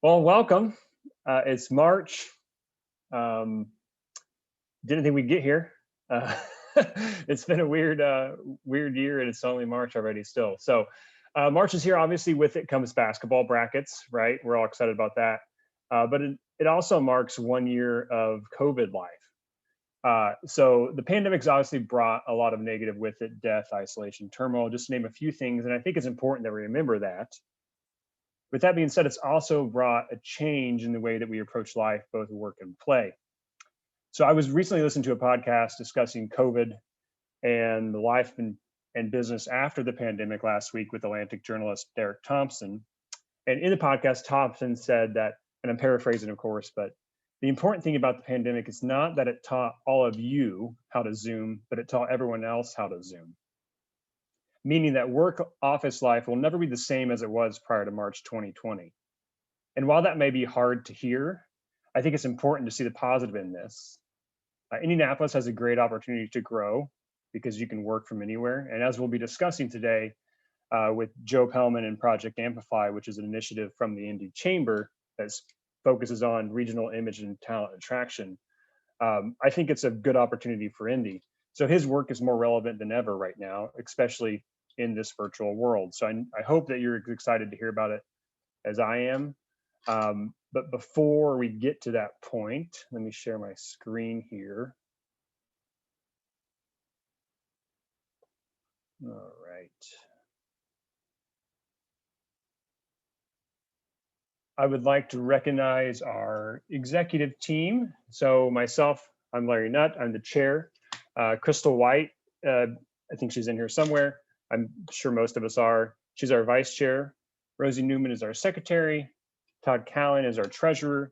Well, welcome. It's March. Didn't think we'd get here. Uh, it's been a weird year, and it's only March already still. So, March is here. Obviously, with it comes basketball brackets, right? We're all excited about that. But it also marks 1 year of COVID life. So the pandemic's obviously brought a lot of negative with it: death, isolation, turmoil, just to name a few things. And I think it's important that we remember that. With that being said, it's also brought a change in the way that we approach life, both work and play. So I was recently listening to a podcast discussing COVID and the life and business after the pandemic last week with Atlantic journalist Derek Thompson. And in the podcast, Thompson said that, and I'm paraphrasing, of course, but the important thing about the pandemic is not that it taught all of you how to Zoom, but it taught everyone else how to Zoom. Meaning that work office life will never be the same as it was prior to March 2020. And while that may be hard to hear, I think it's important to see the positive in this. Indianapolis has a great opportunity to grow because you can work from anywhere. And as we'll be discussing today with Joe Pellman and Project Amplify, which is an initiative from the Indy Chamber that focuses on regional image and talent attraction, I think it's a good opportunity for Indy. So his work is more relevant than ever right now, especially in this virtual world. So I hope that you're excited to hear about it as I am. But before we get to that point, let me share my screen here. All right. I would like to recognize our executive team. So myself, I'm Larry Nutt, I'm the chair. Crystal White, I think she's in here somewhere. I'm sure most of us are. She's our vice chair. Rosie Newman is our secretary. Todd Callan is our treasurer.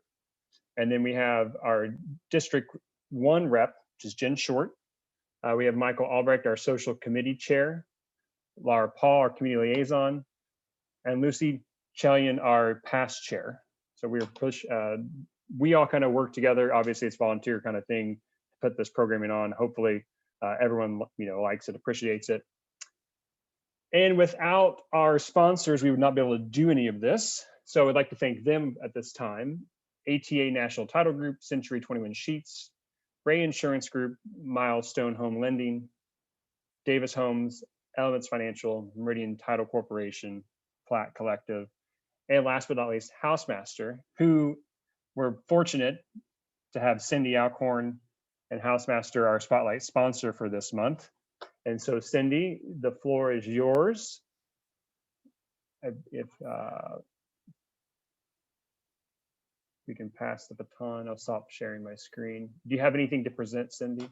And then we have our District 1 rep, which is Jen Short. We have Michael Albrecht, our social committee chair. Laura Paul, our community liaison. And Lucy Chelian, our past chair. So we all kind of work together. Obviously, it's volunteer kind of thing to put this programming on. Hopefully, everyone likes it, appreciates it. And without our sponsors, we would not be able to do any of this. So I'd like to thank them at this time: ATA National Title Group, Century 21 Sheets, Ray Insurance Group, Milestone Home Lending, Davis Homes, Elements Financial, Meridian Title Corporation, Platt Collective, and last but not least, Housemaster, who we're fortunate to have Cindy Alcorn and Housemaster, our spotlight sponsor for this month. And so, Cindy, the floor is yours. If we can pass the baton, I'll stop sharing my screen. Do you have anything to present, Cindy?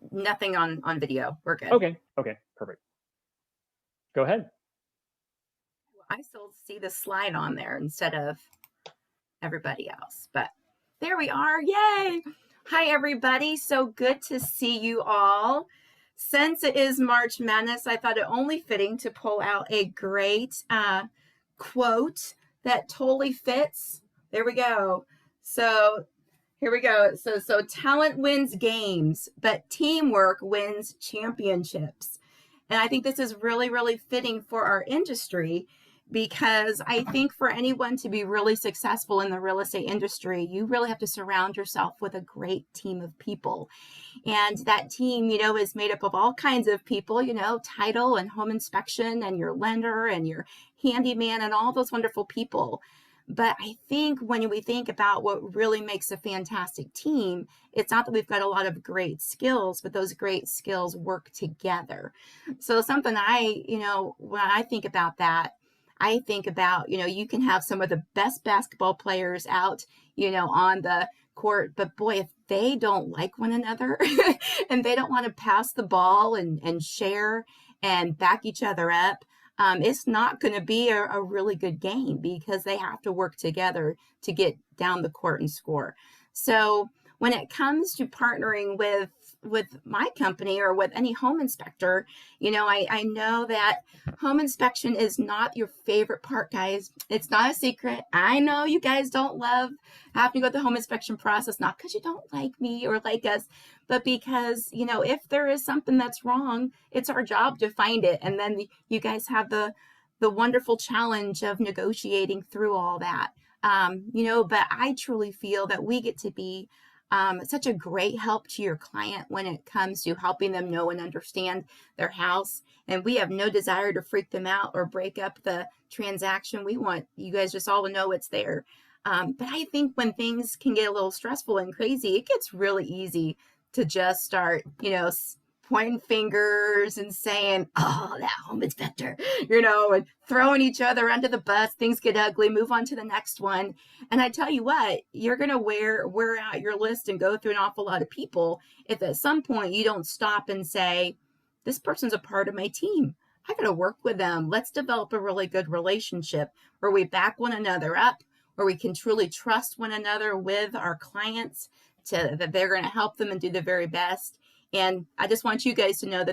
Nothing on video. We're good. Okay, perfect. Go ahead. I still see the slide on there instead of everybody else, but there we are. Yay! Hi, everybody. So good to see you all. Since it is March Madness, I thought it only fitting to pull out a great quote that totally fits. There we go. So here we go. So talent wins games, but teamwork wins championships. And I think this is really, really fitting for our industry, because I think for anyone to be really successful in the real estate industry, you really have to surround yourself with a great team of people. And that team, is made up of all kinds of people, title and home inspection and your lender and your handyman and all those wonderful people. But I think when we think about what really makes a fantastic team, it's not that we've got a lot of great skills, but those great skills work together. So something when I think about that, I think about, you can have some of the best basketball players out, on the court, but boy, if they don't like one another and they don't want to pass the ball and share and back each other up, it's not going to be a really good game, because they have to work together to get down the court and score. So when it comes to partnering with my company or with any home inspector, I know that home inspection is not your favorite part, guys. It's not a secret. I know you guys don't love having to go through the home inspection process, not because you don't like me or like us, but because, if there is something that's wrong, it's our job to find it. And then you guys have the the wonderful challenge of negotiating through all that. But I truly feel that we get to be such a great help to your client when it comes to helping them know and understand their house. And we have no desire to freak them out or break up the transaction. We want you guys just all to know it's there. But I think when things can get a little stressful and crazy, it gets really easy to just start, pointing fingers and saying, oh, that home inspector, and throwing each other under the bus. Things get ugly, move on to the next one. And I tell you what, you're going to wear out your list and go through an awful lot of people if at some point you don't stop and say, this person's a part of my team. I got to work with them. Let's develop a really good relationship where we back one another up, where we can truly trust one another with our clients that they're going to help them and do the very best. And I just want you guys to know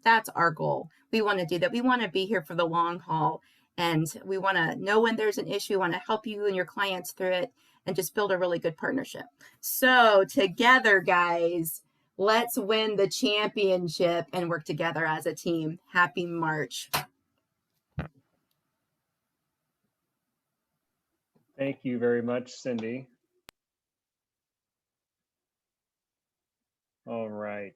that's our goal. We want to do that. We want to be here for the long haul, and we want to know when there's an issue. We want to help you and your clients through it and just build a really good partnership. So together, guys, let's win the championship and work together as a team. Happy March. Thank you very much, Cindy. All right.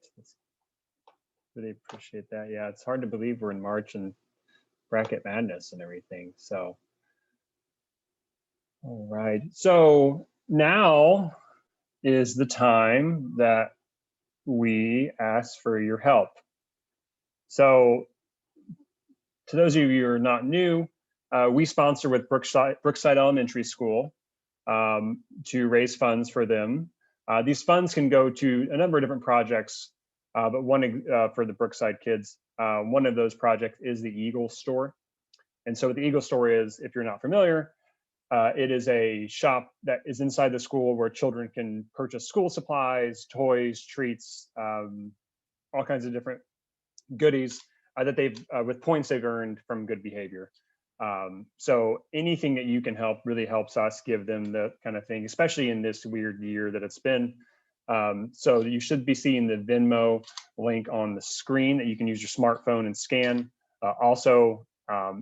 Really appreciate that. Yeah, it's hard to believe we're in March and bracket madness and everything. So, all right. So now is the time that we ask for your help. So to those of you who are not new, we sponsor with Brookside Elementary School to raise funds for them. These funds can go to a number of different projects, but one for the Brookside kids, one of those projects is the Eagle Store. And so what the Eagle Store is, if you're not familiar, it is a shop that is inside the school where children can purchase school supplies, toys, treats, all kinds of different goodies that they've, with points they've earned from good behavior. So anything that you can help really helps us give them the kind of thing, especially in this weird year that it's been. So you should be seeing the Venmo link on the screen that you can use your smartphone and scan. Also,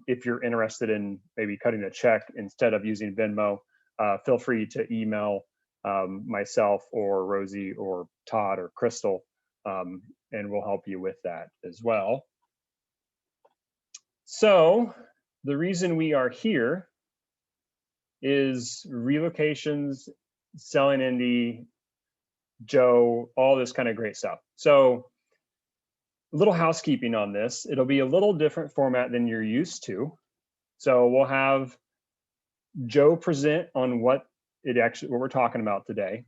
if you're interested in maybe cutting a check instead of using Venmo, feel free to email myself or Rosie or Todd or Crystal, and we'll help you with that as well. So the reason we are here is relocations, selling Indy, Joe, all this kind of great stuff. So a little housekeeping on this. It'll be a little different format than you're used to. So we'll have Joe present on what we're talking about today.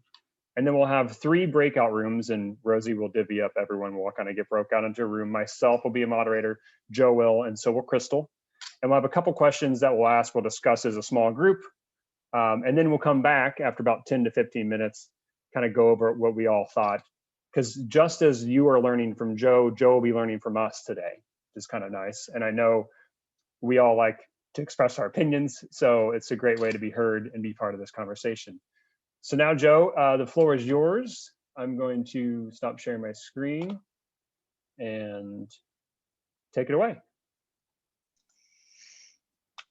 And then we'll have 3 breakout rooms, and Rosie will divvy up everyone. We'll kind of get broke out into a room. Myself will be a moderator, Joe will, and so will Crystal. And we'll have a couple questions that we'll ask, we'll discuss as a small group. And then we'll come back after about 10 to 15 minutes, kind of go over what we all thought. Because just as you are learning from Joe, Joe will be learning from us today, which is kind of nice. And I know we all like to express our opinions, so it's a great way to be heard and be part of this conversation. So now, Joe, the floor is yours. I'm going to stop sharing my screen and take it away.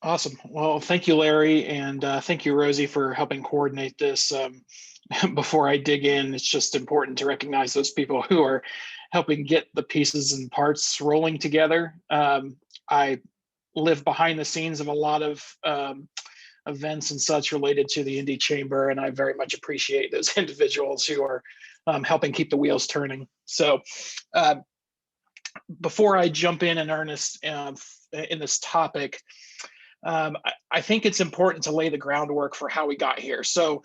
Awesome. Well, thank you, Larry, and thank you, Rosie, for helping coordinate this. Before I dig in, it's just important to recognize those people who are helping get the pieces and parts rolling together. I live behind the scenes of a lot of events and such related to the Indy Chamber, and I very much appreciate those individuals who are helping keep the wheels turning. So before I jump in earnest in this topic, I think it's important to lay the groundwork for how we got here. So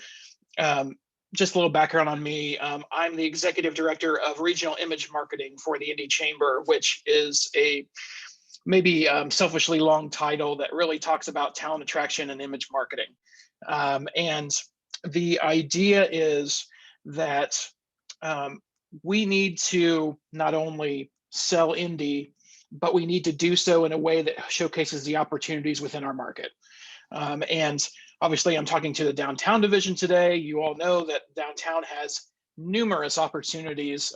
just a little background on me. I'm the executive director of regional image marketing for the Indy Chamber, which is a maybe selfishly long title that really talks about talent attraction and image marketing. And the idea is that we need to not only sell Indy, but we need to do so in a way that showcases the opportunities within our market. And obviously I'm talking to the downtown division today. You all know that downtown has numerous opportunities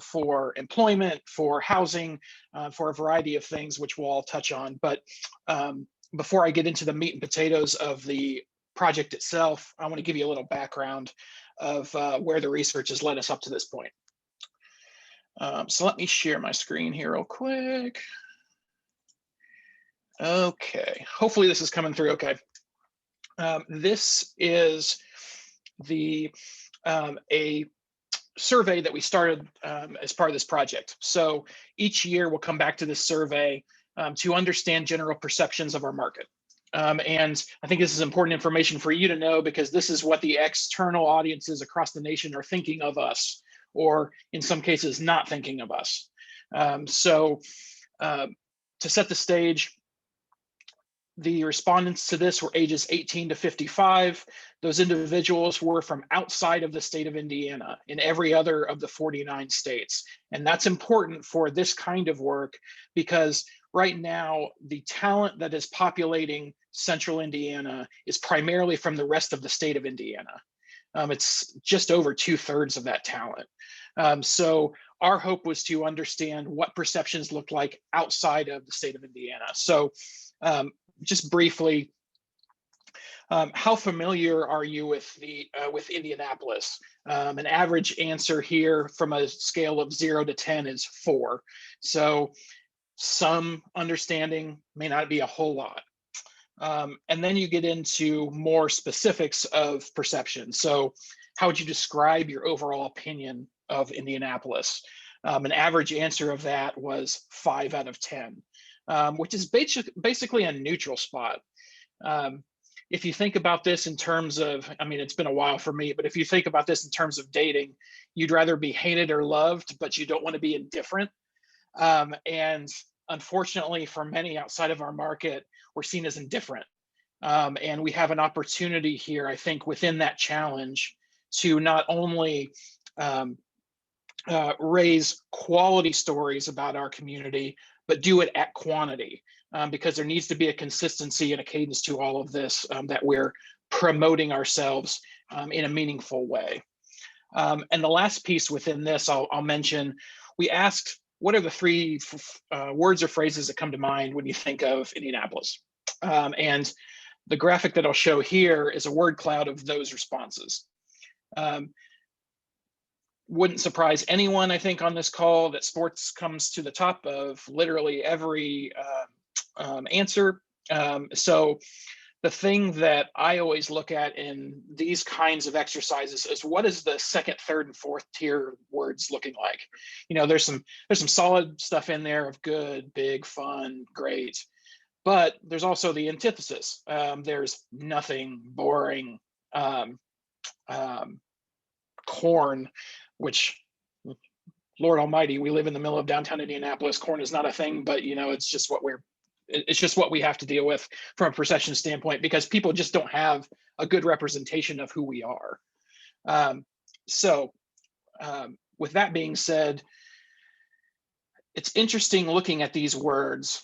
for employment, for housing, for a variety of things, which we'll all touch on. But before I get into the meat and potatoes of the project itself, I want to give you a little background of where the research has led us up to this point. So let me share my screen here real quick. Okay, hopefully this is coming through okay. This is a survey that we started as part of this project. So each year we'll come back to this survey to understand general perceptions of our market. And I think this is important information for you to know, because this is what the external audiences across the nation are thinking of us, or in some cases not thinking of us. So to set the stage, the respondents to this were ages 18 to 55. Those individuals were from outside of the state of Indiana, in every other of the 49 states. And that's important for this kind of work, because right now, the talent that is populating central Indiana is primarily from the rest of the state of Indiana. It's just over 2/3 of that talent. So our hope was to understand what perceptions look like outside of the state of Indiana. So just briefly, how familiar are you with Indianapolis? An average answer here from a scale of 0 to 10 is 4. So some understanding, may not be a whole lot. And then you get into more specifics of perception. So how would you describe your overall opinion of Indianapolis? An average answer of that was 5 out of 10, which is basically a neutral spot. If you think about this in terms of, I mean, it's been a while for me, but if you think about this in terms of dating, you'd rather be hated or loved, but you don't want to be indifferent. And unfortunately, for many outside of our market, we're seen as indifferent. And we have an opportunity here, I think, within that challenge to not only raise quality stories about our community, but do it at quantity, because there needs to be a consistency and a cadence to all of this, that we're promoting ourselves in a meaningful way. And the last piece within this, I'll mention, we asked, what are the 3 words or phrases that come to mind when you think of Indianapolis? And the graphic that I'll show here is a word cloud of those responses. Wouldn't surprise anyone, I think, on this call that sports comes to the top of literally every answer. So the thing that I always look at in these kinds of exercises is, what is the second, third, and fourth tier words looking like? You know, there's some solid stuff in there of good, big, fun, great, but there's also the antithesis. There's nothing, boring, corn, which, Lord Almighty, we live in the middle of downtown Indianapolis. Corn is not a thing, but you know, it's just what we have to deal with from a perception standpoint, because people just don't have a good representation of who we are. With that being said, it's interesting looking at these words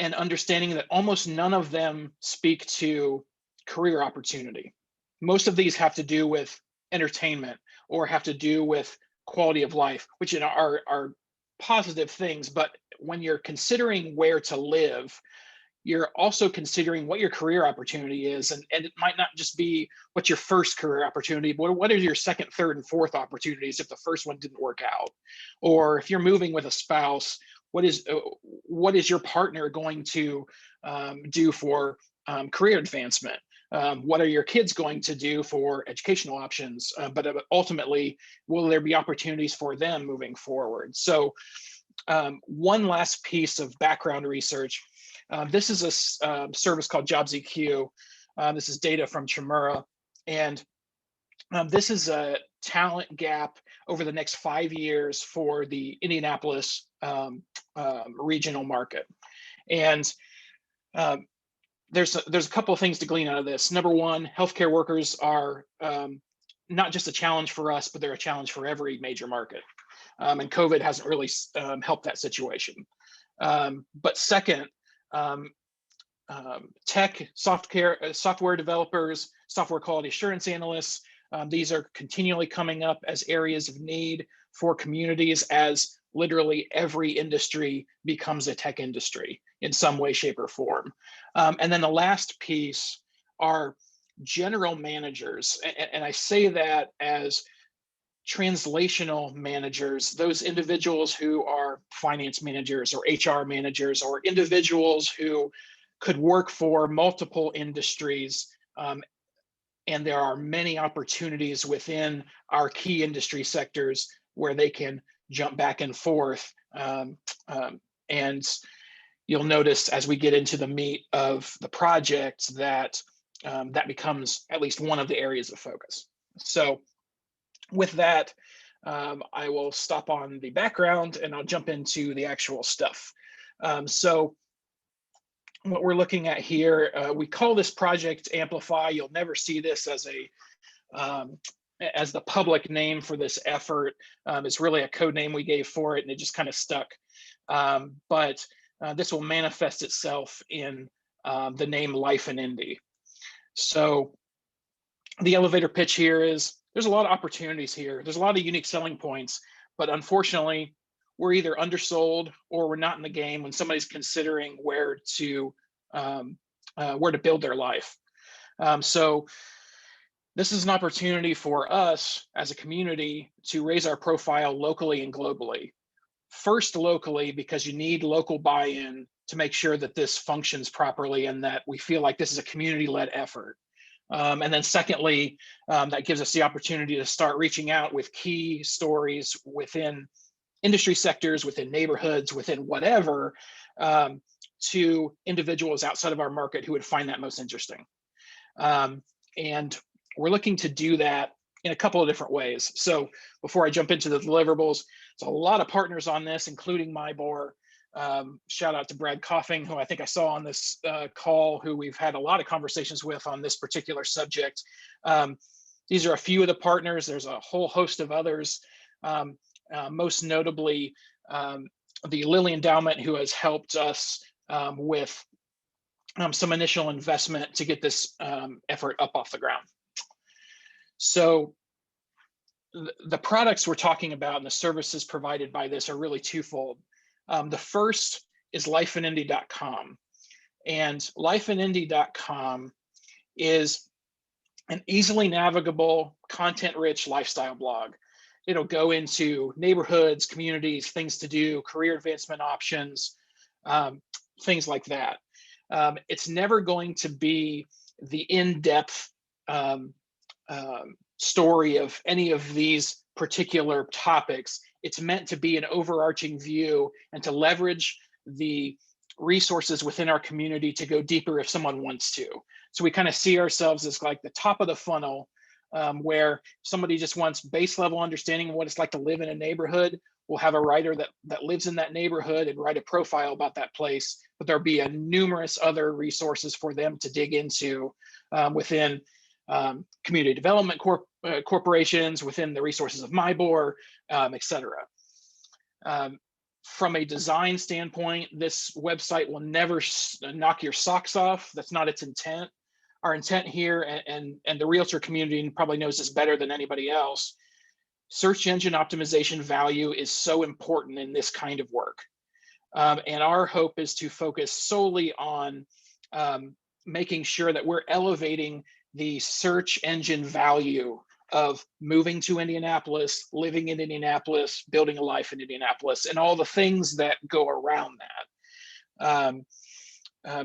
and understanding that almost none of them speak to career opportunity. Most of these have to do with entertainment or have to do with quality of life, which are positive things. But when you're considering where to live, you're also considering what your career opportunity is. And it might not just be what's your first career opportunity, but what are your second, third, and fourth opportunities if the first one didn't work out? Or if you're moving with a spouse, what is your partner going to do for career advancement? What are your kids going to do for educational options? But ultimately, will there be opportunities for them moving forward? So one last piece of background research. This is a service called JobsEQ. This is data from Chmura. And this is a talent gap over the next 5 years for the Indianapolis regional market. And there's a couple of things to glean out of this. Number one, healthcare workers are not just a challenge for us, but they're a challenge for every major market. And COVID hasn't really helped that situation. But second, tech, software developers, software quality assurance analysts, these are continually coming up as areas of need for communities as literally every industry becomes a tech industry in some way, shape, or form. And then the last piece are general managers. And I say that as translational managers, those individuals who are finance managers or HR managers, or individuals who could work for multiple industries. And there are many opportunities within our key industry sectors where they can jump back and forth. And you'll notice as we get into the meat of the project that that becomes at least one of the areas of focus. So with that, I will stop on the background and I'll jump into the actual stuff. So what we're looking at here, we call this project Amplify. You'll never see this as the public name for this effort. It's really a code name we gave for it, and it just kind of stuck. But this will manifest itself in the name Life in Indy. So the elevator pitch here is there's a lot of opportunities here. There's a lot of unique selling points, but unfortunately, we're either undersold or we're not in the game when somebody's considering where to build their life. So this is an opportunity for us as a community to raise our profile locally and globally. First, locally, because you need local buy-in to make sure that this functions properly and that we feel like this is a community-led effort. And then secondly, that gives us the opportunity to start reaching out with key stories within industry sectors, within neighborhoods, within whatever, to individuals outside of our market who would find that most interesting. And we're looking to do that in a couple of different ways. So before I jump into the deliverables, there's a lot of partners on this, including MyBor. Shout out to Brad Coughing, who I think I saw on this call, who we've had a lot of conversations with on this particular subject. These are a few of the partners. There's a whole host of others. Most notably, the Lilly Endowment, who has helped us with some initial investment to get this effort up off the ground. So the products we're talking about and the services provided by this are really twofold. The first is lifeinindy.com. And lifeinindy.com is an easily navigable, content-rich lifestyle blog. It'll go into neighborhoods, communities, things to do, career advancement options, things like that. It's never going to be the in-depth story of any of these particular topics. It's meant to be an overarching view and to leverage the resources within our community to go deeper if someone wants to. So we kind of see ourselves as like the top of the funnel, where somebody just wants base level understanding of what it's like to live in a neighborhood. We'll have a writer that lives in that neighborhood and write a profile about that place, but there'll be numerous other resources for them to dig into within community development corporations, within the resources of MyBor, et cetera. From a design standpoint, this website will never knock your socks off. That's not its intent. Our intent here, and the realtor community probably knows this better than anybody else, search engine optimization value is so important in this kind of work. And our hope is to focus solely on making sure that we're elevating the search engine value of moving to Indianapolis, living in Indianapolis, building a life in Indianapolis, and all the things that go around that.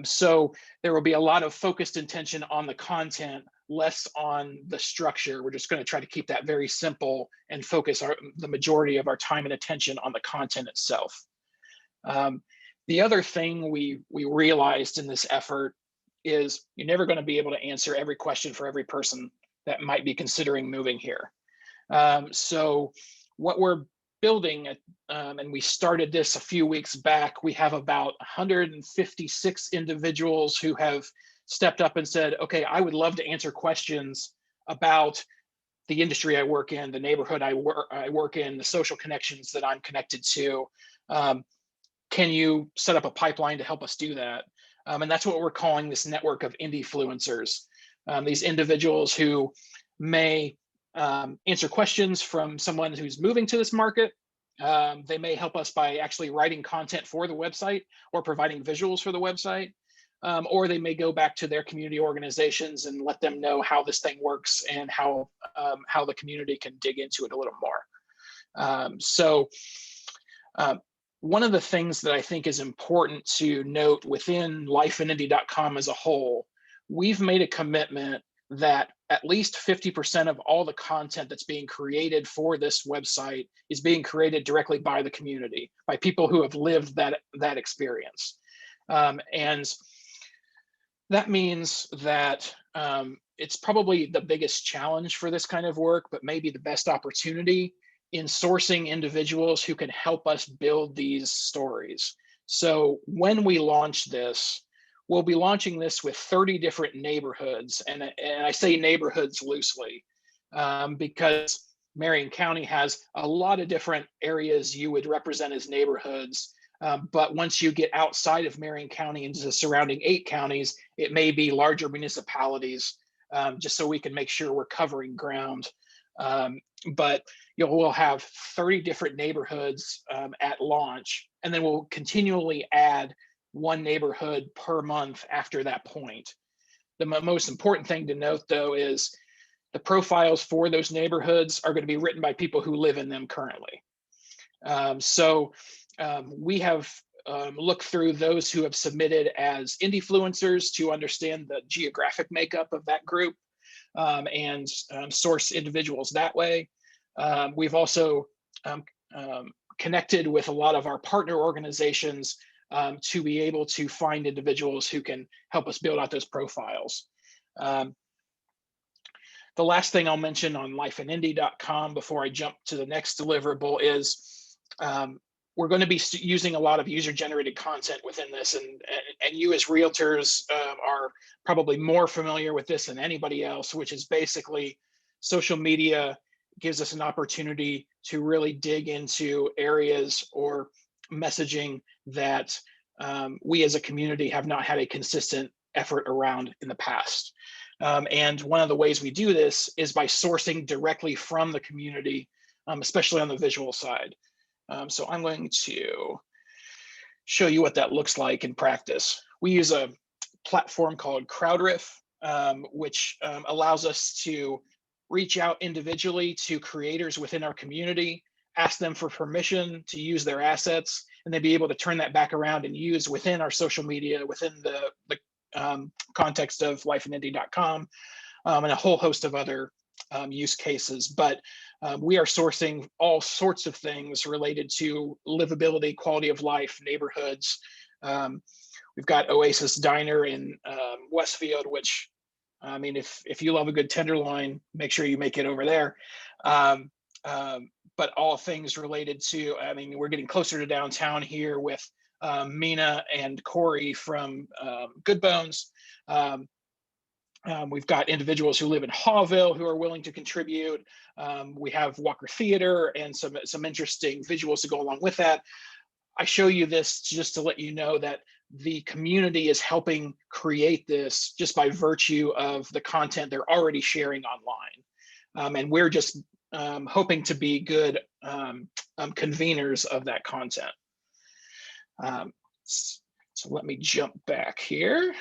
So there will be a lot of focused attention on the content, less on the structure. We're just going to try to keep that very simple and focus the majority of our time and attention on the content itself. The other thing we realized in this effort is you're never going to be able to answer every question for every person that might be considering moving here. So what we're building, and we started this a few weeks back, we have about 156 individuals who have stepped up and said, okay, I would love to answer questions about the industry I work in, the neighborhood I work in, the social connections that I'm connected to. Can you set up a pipeline to help us do that? And that's what we're calling this network of Indyfluencers. These individuals who may answer questions from someone who's moving to this market, They may help us by actually writing content for the website or providing visuals for the website. Or they may go back to their community organizations and let them know how this thing works and how the community can dig into it a little more. One of the things that I think is important to note within lifeinindy.com as a whole, we've made a commitment that at least 50% of all the content that's being created for this website is being created directly by the community, by people who have lived that experience. And that means that it's probably the biggest challenge for this kind of work, but maybe the best opportunity in sourcing individuals who can help us build these stories. So when we launch this, we'll be launching this with 30 different neighborhoods. And I say neighborhoods loosely because Marion County has a lot of different areas you would represent as neighborhoods. But once you get outside of Marion County into the surrounding 8 counties, it may be larger municipalities, just so we can make sure we're covering ground. But we'll have 30 different neighborhoods at launch, and then we'll continually add one neighborhood per month after that point. The most important thing to note, though, is the profiles for those neighborhoods are going to be written by people who live in them currently. We have looked through those who have submitted as Indyfluencers to understand the geographic makeup of that group and source individuals that way. We've also connected with a lot of our partner organizations to be able to find individuals who can help us build out those profiles. The last thing I'll mention on lifeinindy.com before I jump to the next deliverable is we're going to be using a lot of user-generated content within this, and you as realtors are probably more familiar with this than anybody else, which is basically social media gives us an opportunity to really dig into areas or messaging that we as a community have not had a consistent effort around in the past. And one of the ways we do this is by sourcing directly from the community, especially on the visual side. So I'm going to show you what that looks like in practice. We use a platform called Crowdriff, which allows us to reach out individually to creators within our community, ask them for permission to use their assets, and then be able to turn that back around and use within our social media, within the context of lifeinindy.com, and a whole host of other use cases. But we are sourcing all sorts of things related to livability, quality of life, neighborhoods. We've got Oasis Diner in Westfield, which, I mean, if you love a good tenderloin, make sure you make it over there. But all things related to, I mean, we're getting closer to downtown here with Mina and Corey from Good Bones. We've got individuals who live in Hawville who are willing to contribute. We have Walker Theater and some interesting visuals to go along with that. I show you this just to let you know that the community is helping create this just by virtue of the content they're already sharing online. And we're just hoping to be good conveners of that content. So let me jump back here.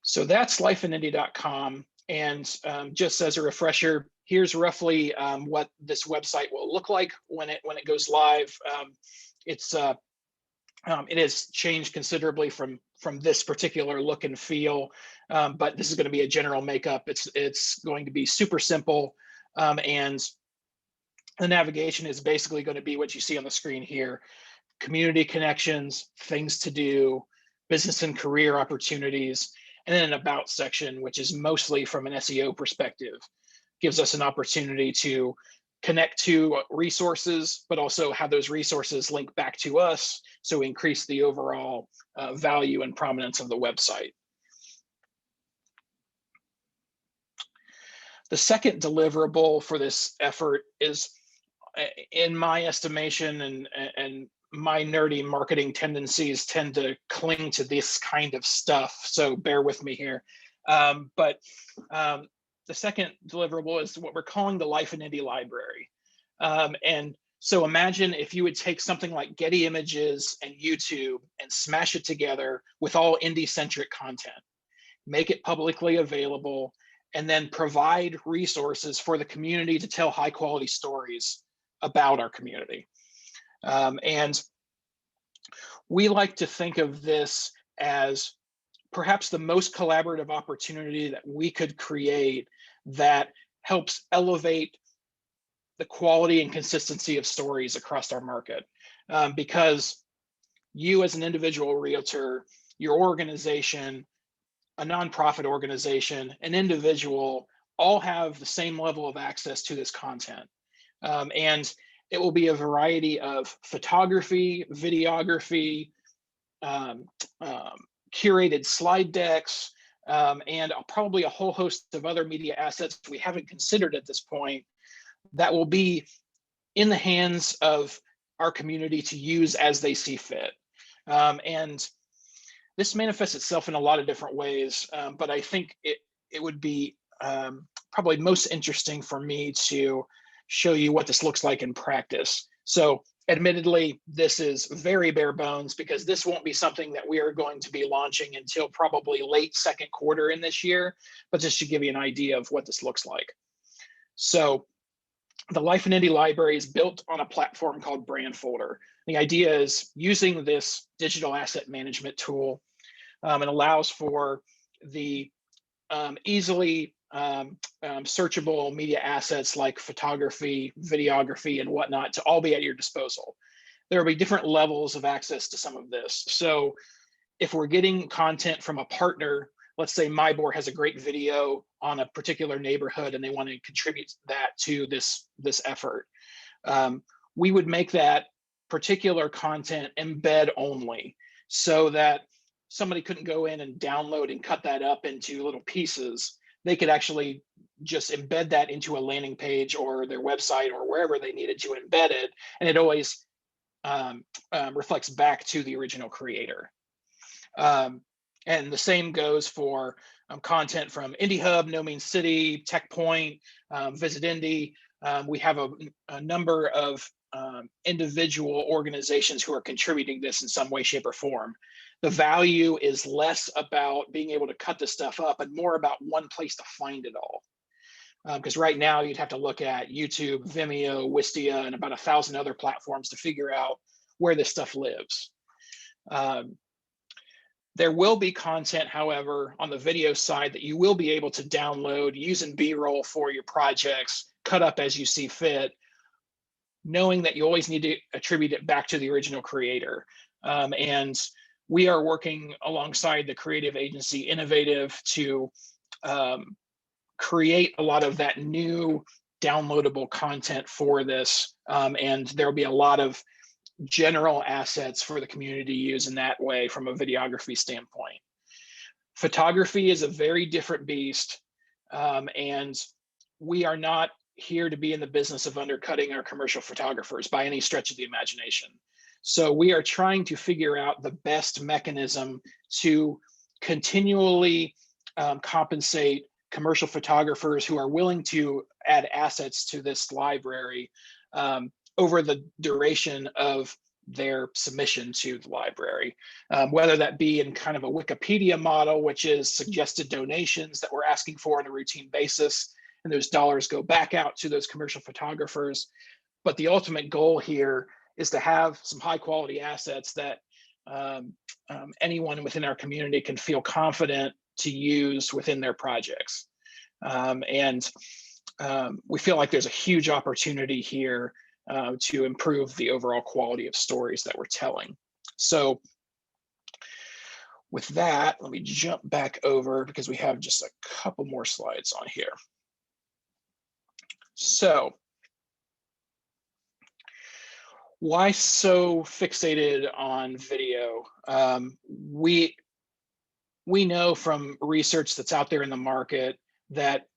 So that's lifeinindy.com. And just as a refresher, here's roughly what this website will look like when it goes live. It has changed considerably from this particular look and feel, but this is going to be a general makeup. It's going to be super simple, and the navigation is basically going to be what you see on the screen here: community connections, things to do, business and career opportunities, and then an about section, which is mostly from an SEO perspective. Gives us an opportunity to connect to resources, but also have those resources link back to us, so increase the overall value and prominence of the website. The second deliverable for this effort is, in my estimation, and my nerdy marketing tendencies tend to cling to this kind of stuff, so bear with me here. But the second deliverable is what we're calling the Life in Indy Library. And so imagine if you would take something like Getty Images and YouTube and smash it together with all Indy-centric content, make it publicly available, and then provide resources for the community to tell high quality stories about our community. And we like to think of this as perhaps the most collaborative opportunity that we could create that helps elevate the quality and consistency of stories across our market. Because you as an individual realtor, your organization, a nonprofit organization, an individual, all have the same level of access to this content. And it will be a variety of photography, videography, curated slide decks, and probably a whole host of other media assets we haven't considered at this point that will be in the hands of our community to use as they see fit. And this manifests itself in a lot of different ways, but I think it would be probably most interesting for me to show you what this looks like in practice. So admittedly, this is very bare bones because this won't be something that we are going to be launching until probably late second quarter in this year, but just to give you an idea of what this looks like. So the Life in Indy Library is built on a platform called Brandfolder. The idea is using this digital asset management tool, it allows for the easily searchable media assets like photography, videography, and whatnot to all be at your disposal. There will be different levels of access to some of this. So if we're getting content from a partner, let's say Mybor has a great video on a particular neighborhood and they want to contribute that to this effort, we would make that particular content embed only so that somebody couldn't go in and download and cut that up into little pieces. They could actually just embed that into a landing page or their website or wherever they needed to embed it. And it always reflects back to the original creator. And the same goes for content from Indie Hub, No Mean City, Tech Point, Visit Indy. We have a number of individual organizations who are contributing this in some way, shape, or form. The value is less about being able to cut this stuff up and more about one place to find it all. Because right now you'd have to look at YouTube, Vimeo, Wistia, and about 1,000 other platforms to figure out where this stuff lives. There will be content, however, on the video side that you will be able to download using B-roll for your projects, cut up as you see fit, knowing that you always need to attribute it back to the original creator. And we are working alongside the creative agency Innovative to create a lot of that new downloadable content for this. And there'll be a lot of general assets for the community to use in that way from a videography standpoint. Photography is a very different beast. And we are not here to be in the business of undercutting our commercial photographers by any stretch of the imagination. So we are trying to figure out the best mechanism to continually compensate commercial photographers who are willing to add assets to this library over the duration of their submission to the library, whether that be in kind of a Wikipedia model, which is suggested donations that we're asking for on a routine basis, and those dollars go back out to those commercial photographers. But the ultimate goal here is to have some high quality assets that anyone within our community can feel confident to use within their projects. And we feel like there's a huge opportunity here to improve the overall quality of stories that we're telling. So with that, let me jump back over because we have just a couple more slides on here. So why so fixated on video? We know from research that's out there in the market that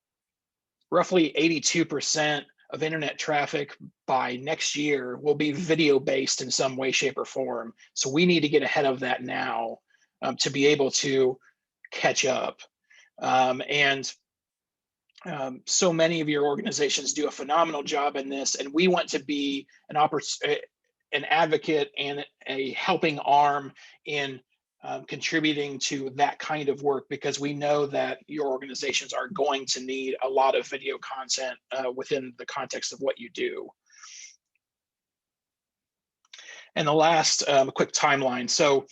roughly 82% of internet traffic by next year will be video based in some way, shape, or form. So we need to get ahead of that now to be able to catch up. And So many of your organizations do a phenomenal job in this, and we want to be an advocate and a helping arm in contributing to that kind of work, because we know that your organizations are going to need a lot of video content within the context of what you do. And the last quick timeline. So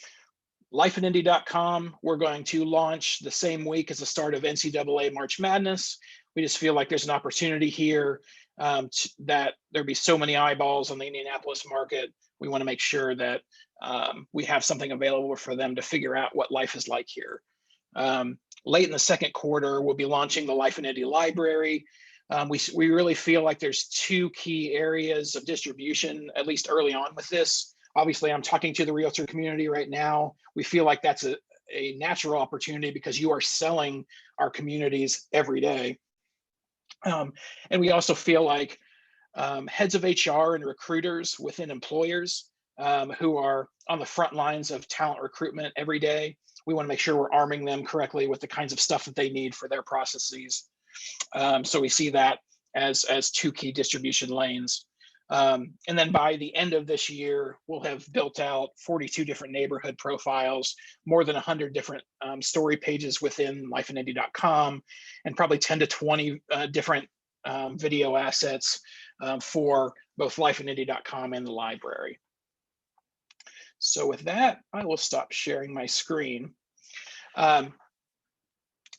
lifeindy.com, we're going to launch the same week as the start of NCAA March Madness. We just feel like there's an opportunity here that there'd be so many eyeballs on the Indianapolis market. We want to make sure that we have something available for them to figure out what life is like here. Late in the second quarter, we'll be launching the Life in Indy library. We really feel like there's two key areas of distribution, at least early on with this. Obviously, I'm talking to the realtor community right now. We feel like that's a natural opportunity because you are selling our communities every day. And we also feel like heads of HR and recruiters within employers who are on the front lines of talent recruitment every day, we want to make sure we're arming them correctly with the kinds of stuff that they need for their processes. So we see that as two key distribution lanes. And then by the end of this year, we'll have built out 42 different neighborhood profiles, more than 100 different story pages within lifeindy.com, and probably 10 to 20 different video assets for both lifeindy.com and the library. So with that, I will stop sharing my screen.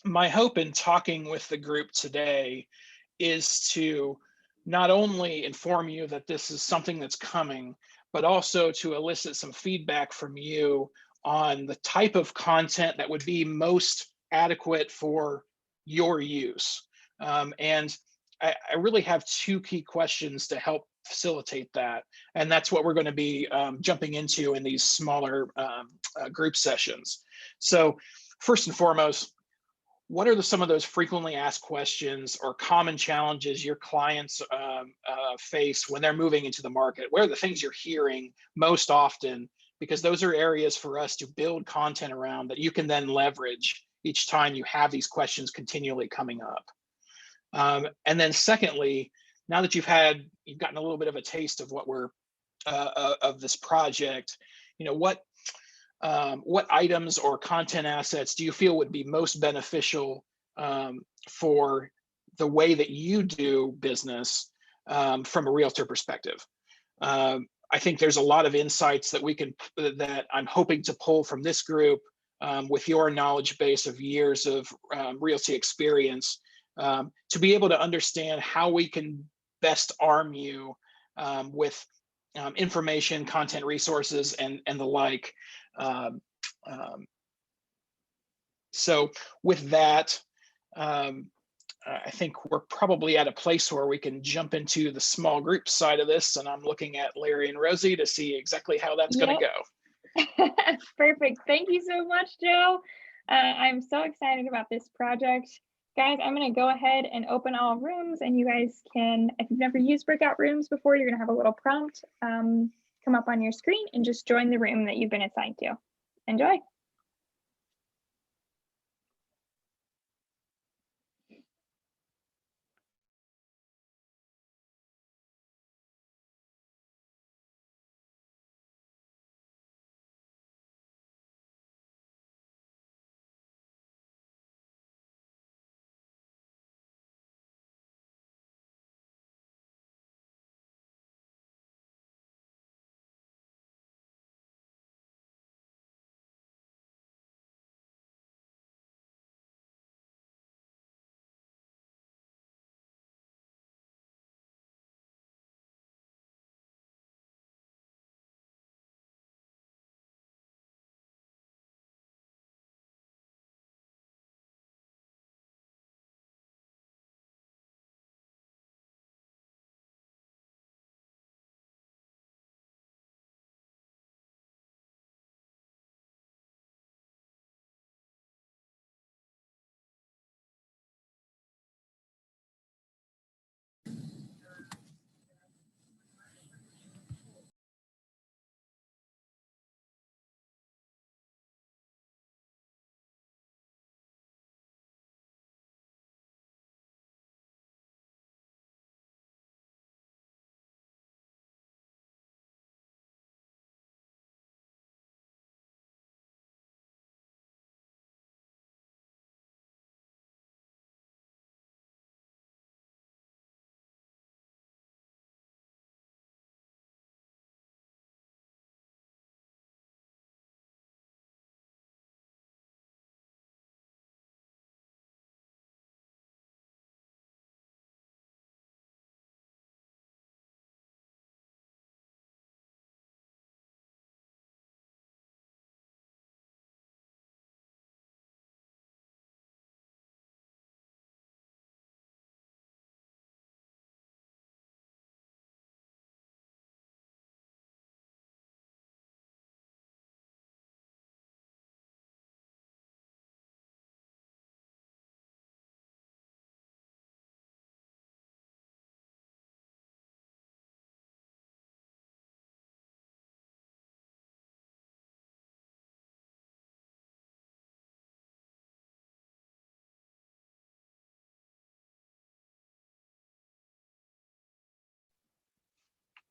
My hope in talking with the group today is to not only inform you that this is something that's coming, but also to elicit some feedback from you on the type of content that would be most adequate for your use. And I really have two key questions to help facilitate that. And that's what we're going to be jumping into in these smaller group sessions. So first and foremost, what are some of those frequently asked questions or common challenges your clients face when they're moving into the market? What are the things you're hearing most often? Because those are areas for us to build content around that you can then leverage each time you have these questions continually coming up. And then secondly, now that you've gotten a little bit of a taste of what of this project, what items or content assets do you feel would be most beneficial for the way that you do business from a realtor perspective? I think there's a lot of insights that I'm hoping to pull from this group with your knowledge base of years of realty experience to be able to understand how we can best arm you with information, content, resources, and the like. So with that, I think we're probably at a place where we can jump into the small group side of this, and I'm looking at Larry and Rosie to see exactly how that's going to go. Perfect. Thank you so much, Joe. I'm so excited about this project. Guys, I'm going to go ahead and open all rooms, and you guys can, if you've never used breakout rooms before, you're going to have a little prompt come up on your screen and just join the room that you've been assigned to. Enjoy.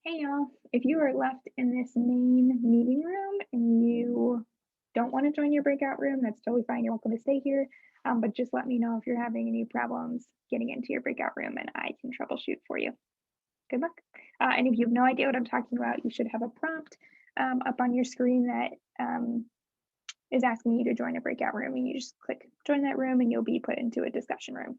Hey y'all, if you are left in this main meeting room and you don't want to join your breakout room, that's totally fine. You're welcome to stay here. But just let me know if you're having any problems getting into your breakout room and I can troubleshoot for you. Good luck. And if you have no idea what I'm talking about, you should have a prompt up on your screen that is asking you to join a breakout room, and you just click join that room and you'll be put into a discussion room.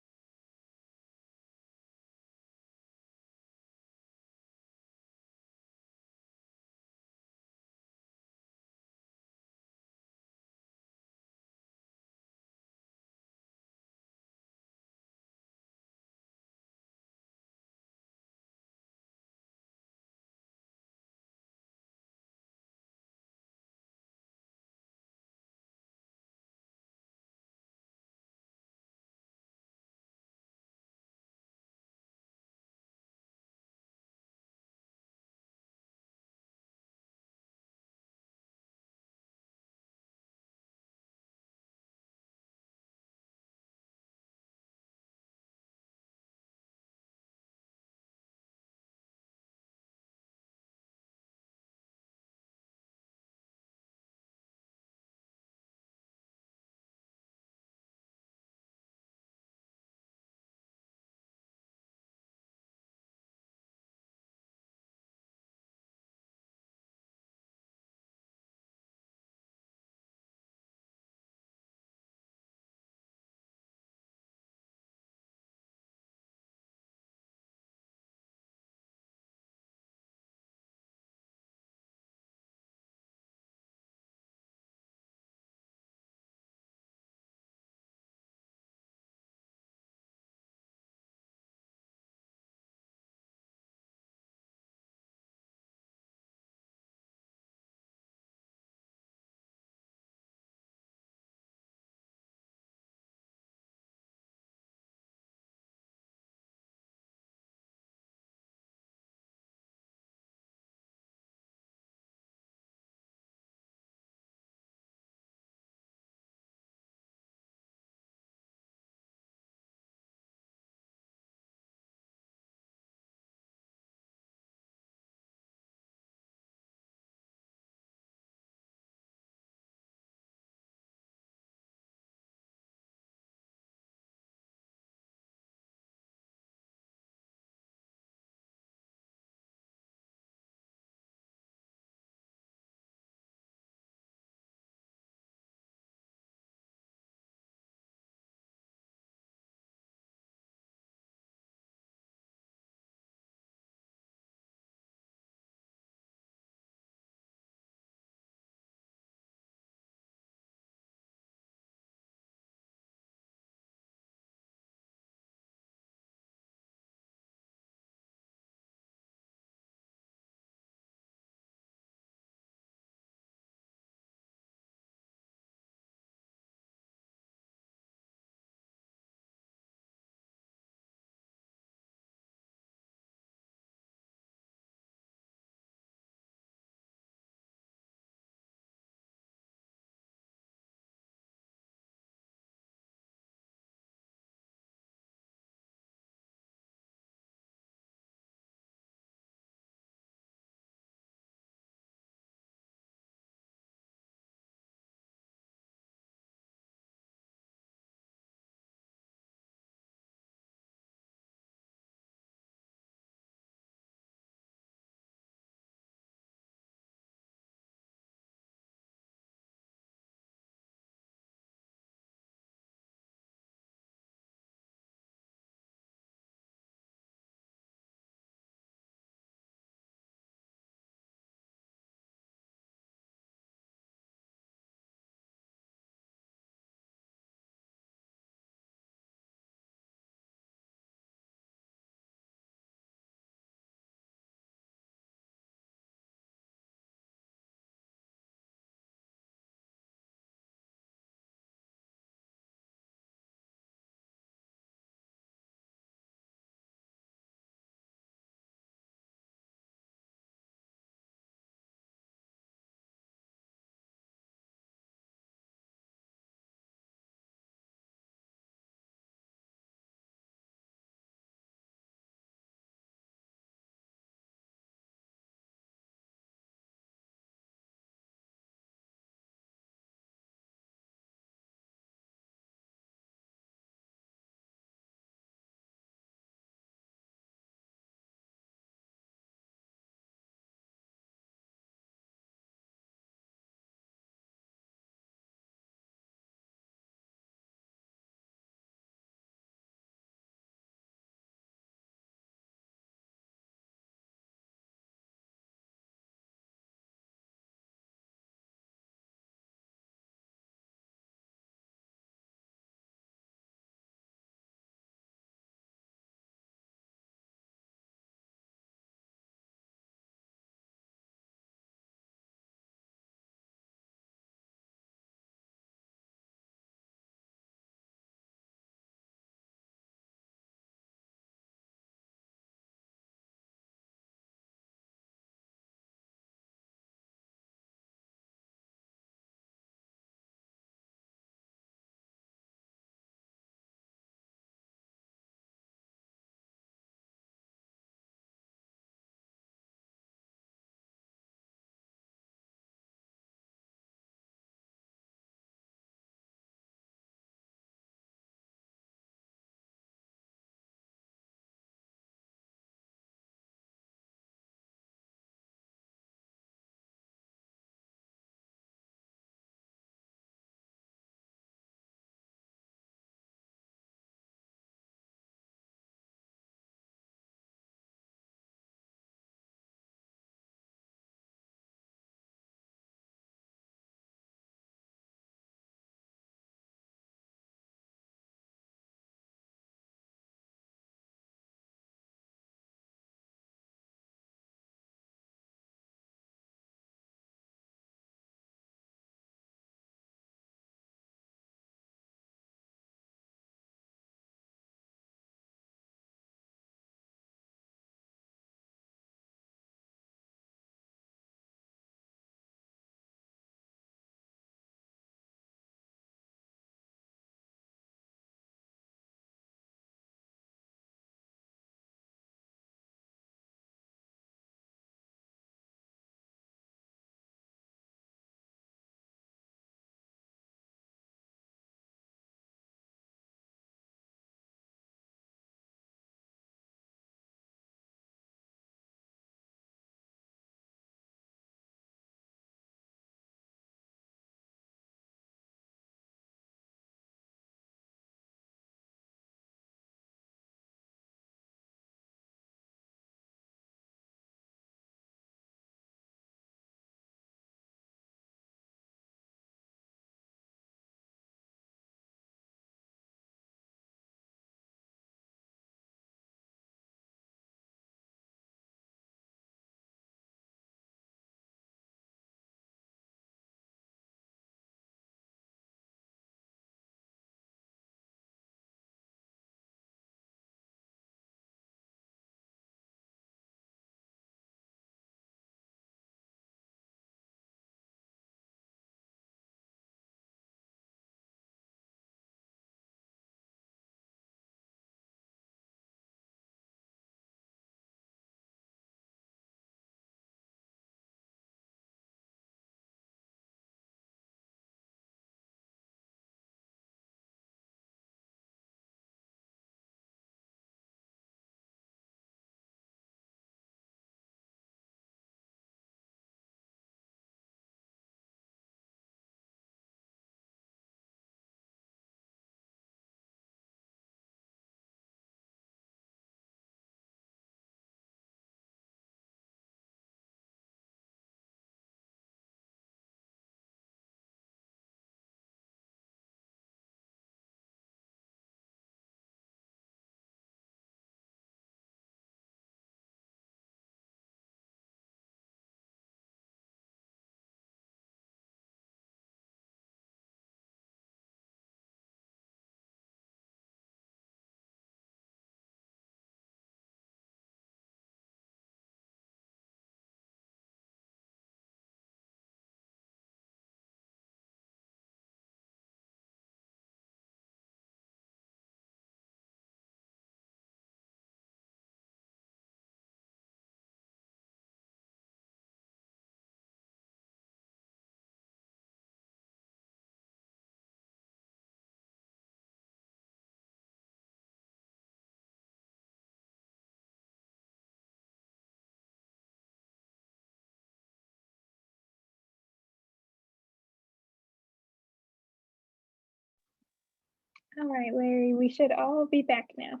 All right, Larry, we should all be back now.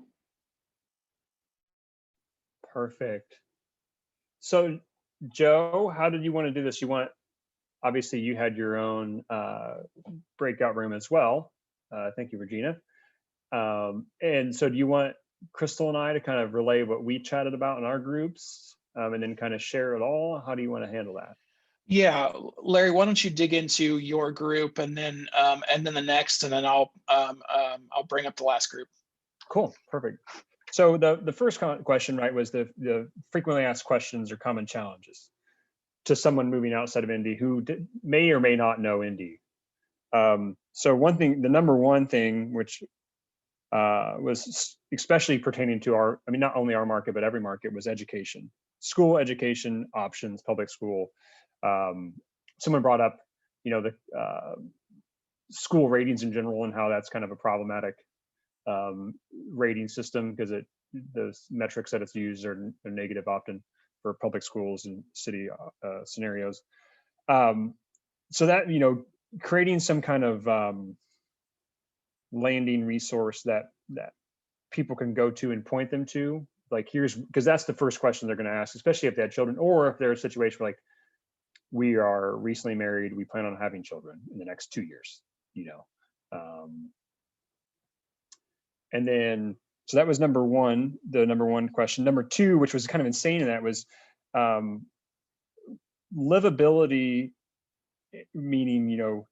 Perfect. So Joe, how did you want to do this? Obviously you had your own breakout room as well. Thank you, Regina. And so do you want Crystal and I to kind of relay what we chatted about in our groups, and then kind of share it all? How do you want to handle that? Yeah, Larry, why don't you dig into your group and then the next, and then I'll bring up the last group. Cool, perfect. So the first question, right, was the frequently asked questions or common challenges to someone moving outside of Indy who may or may not know Indy. So the number one thing, which was especially pertaining to not only our market, but every market, was education, school education options, public school. Someone brought up, the school ratings in general and how that's kind of a problematic rating system, because the metrics that it's used are negative often for public schools and city scenarios. So that, creating some kind of landing resource that people can go to and point them to, like, because that's the first question they're going to ask, especially if they had children, or if they're a situation where, like, we are recently married, we plan on having children in the next 2 years, and then, so that was the number one question. Number two, which was kind of insane, and that was livability, meaning,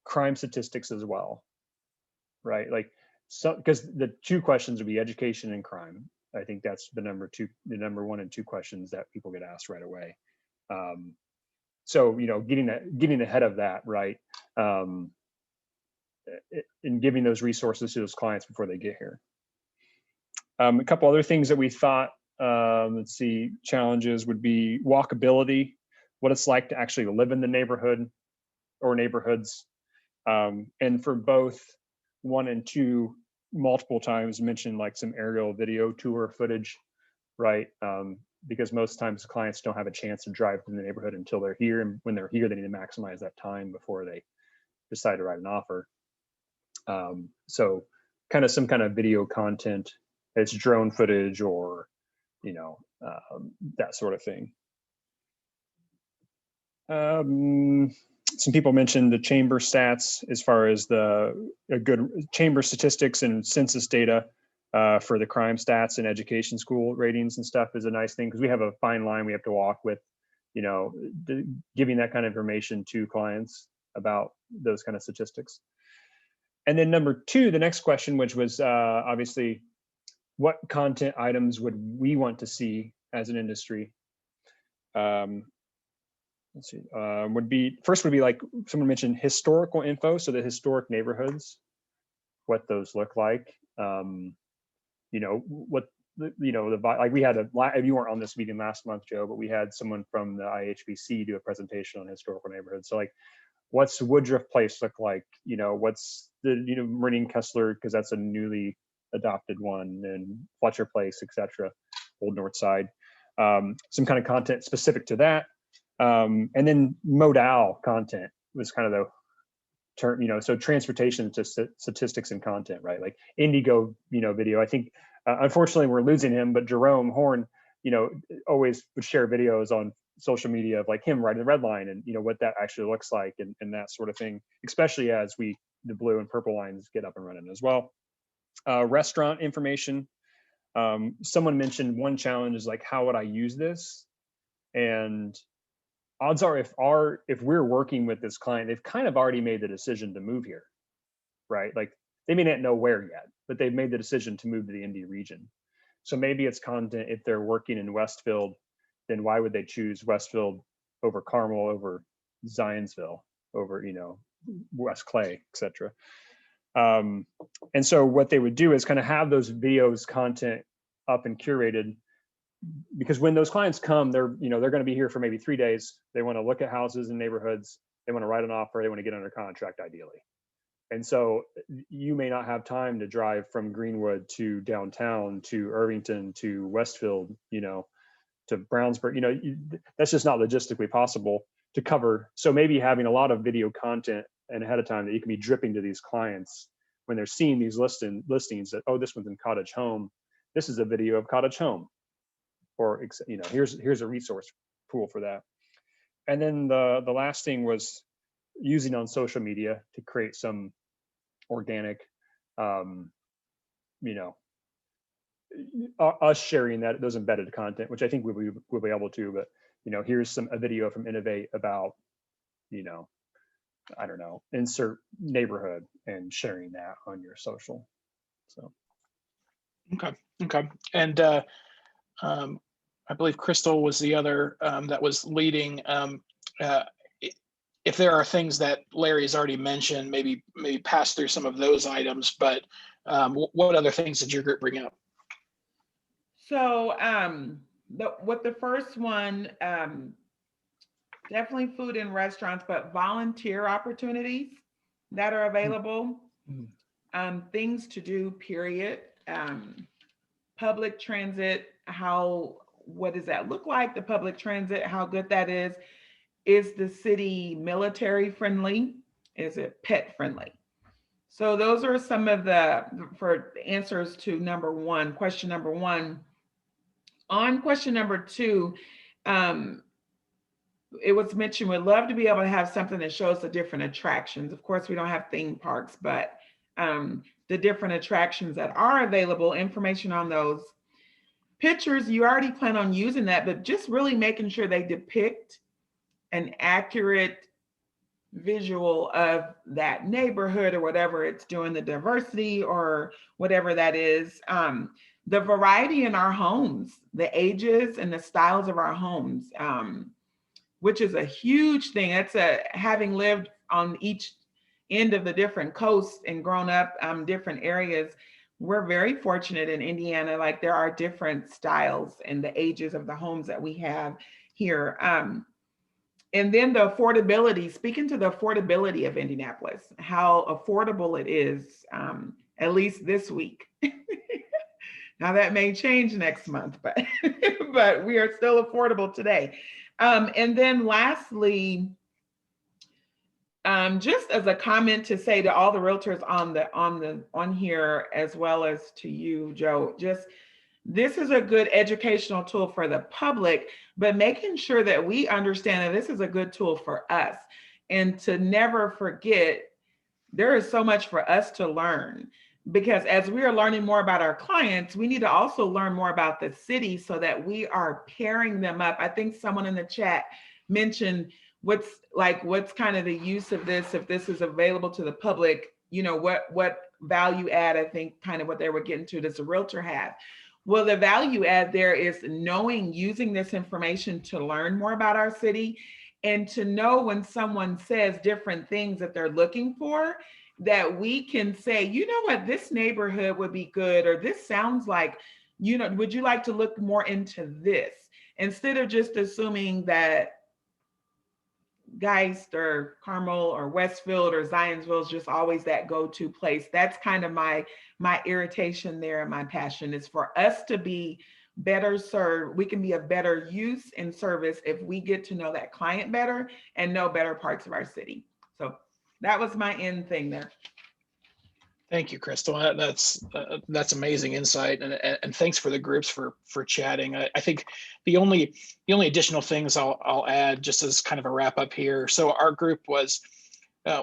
crime statistics as well, right? Like, so, because the two questions would be education and crime. I think that's the number one and two questions that people get asked right away. So, getting ahead of that, right? And giving those resources to those clients before they get here. A couple other things that we thought, let's see, challenges would be walkability, what it's like to actually live in the neighborhood or neighborhoods. And for both 1 and 2, multiple times mentioned like some aerial video tour footage, right? Because most times clients don't have a chance to drive through the neighborhood until they're here. And when they're here, they need to maximize that time before they decide to write an offer. So kind of some kind of video content, it's drone footage or, that sort of thing. Some people mentioned the chamber stats as far as a good chamber statistics and census data for the crime stats and education school ratings and stuff is a nice thing, because we have a fine line we have to walk with, giving that kind of information to clients about those kind of statistics. And then number two, the next question, which was obviously, what content items would we want to see as an industry? Let's see, would be like someone mentioned historical info. So the historic neighborhoods, what those look like, what, like we had you weren't on this meeting last month, Joe, but we had someone from the IHBC do a presentation on historical neighborhoods. So like, what's Woodruff Place look like? What's the, Meridian Kessler, because that's a newly adopted one, and Fletcher Place, etc., Old North Side. Some kind of content specific to that. And then modal content was kind of the term, so transportation to statistics and content, right? Like Indigo, video. I think, unfortunately, we're losing him, but Jerome Horn, always would share videos on social media of like him riding the red line and, what that actually looks like and that sort of thing, especially as the blue and purple lines get up and running as well. Restaurant information. Someone mentioned one challenge is like, how would I use this? And odds are if we're working with this client, they've kind of already made the decision to move here, right? Like they may not know where yet, but they've made the decision to move to the Indy region. So maybe it's content, if they're working in Westfield, then why would they choose Westfield over Carmel, over Zionsville, over, West Clay, etc. And so what they would do is kind of have those videos content up and curated, because when those clients come, they're going to be here for maybe 3 days. They want to look at houses and neighborhoods. They want to write an offer. They want to get under contract, ideally. And so you may not have time to drive from Greenwood to downtown, to Irvington, to Westfield, to Brownsburg. That's just not logistically possible to cover. So maybe having a lot of video content and ahead of time that you can be dripping to these clients when they're seeing these listings that, oh, this one's in Cottage Home, this is a video of Cottage Home, or here's a resource pool for that. And then the last thing was using on social media to create some organic, us sharing those embedded content, which I think we'll be able to. But here's a video from Innovate about, I don't know, insert neighborhood, and sharing that on your social. So. Okay. And I believe Crystal was the other that was leading. If there are things that Larry has already mentioned, maybe pass through some of those items, but what other things did your group bring up? So with the first one, definitely food and restaurants, but volunteer opportunities that are available, things to do, period. Public transit, what does that look like? The public transit, how good that is. Is the city military friendly? Is it pet friendly? So those are some of for answers to question number one. On question number two, it was mentioned, we'd love to be able to have something that shows the different attractions. Of course, we don't have theme parks, but the different attractions that are available, information on those. Pictures, you already plan on using that, but just really making sure they depict an accurate visual of that neighborhood or whatever it's doing, the diversity or whatever that is. The variety in our homes, the ages and the styles of our homes, which is a huge thing. That's having lived on each end of the different coasts and grown up different areas. We're very fortunate in Indiana, like there are different styles and the ages of the homes that we have here. And then the affordability, speaking to the affordability of Indianapolis, how affordable it is, at least this week. Now that may change next month, but but we are still affordable today. And then lastly, just as a comment to say to all the realtors on here, as well as to you, Joe, this is a good educational tool for the public, but making sure that we understand that this is a good tool for us, and to never forget there is so much for us to learn, because as we are learning more about our clients, we need to also learn more about the city so that we are pairing them up. I think someone in the chat mentioned what's kind of the use of this, if this is available to the public, what value add, I think kind of what they were getting to, does a realtor have? Well, the value add there is using this information to learn more about our city, and to know when someone says different things that they're looking for, that we can say, you know what, this neighborhood would be good, or this sounds like, would you like to look more into this? Instead of just assuming that Geist or Carmel or Westfield or Zionsville is just always that go-to place. That's kind of my irritation there, and my passion is for us to be better served. We can be a better use and service if we get to know that client better and know better parts of our city. So that was my end thing there. Thank you, Crystal. That's amazing insight, and thanks for the groups for chatting. I think the only additional things I'll add, just as kind of a wrap up here. So our group was,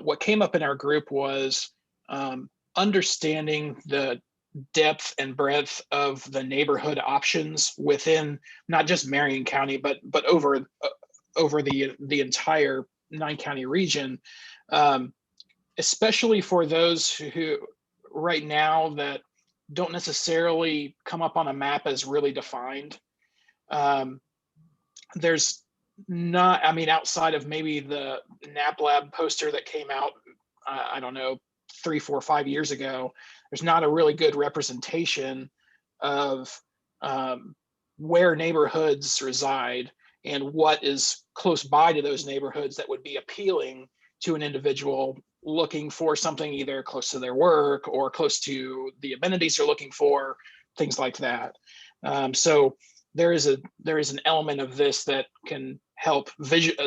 what came up in our group was understanding the depth and breadth of the neighborhood options within not just Marion County, but over the entire 9-county region, especially for those who right now that don't necessarily come up on a map as really defined. There's not, outside of maybe the NAPLAB poster that came out, I don't know, 3, 4, 5 years ago, there's not a really good representation of where neighborhoods reside and what is close by to those neighborhoods that would be appealing to an individual looking for something either close to their work or close to the amenities they're looking for, things like that. So there is an element of this that can help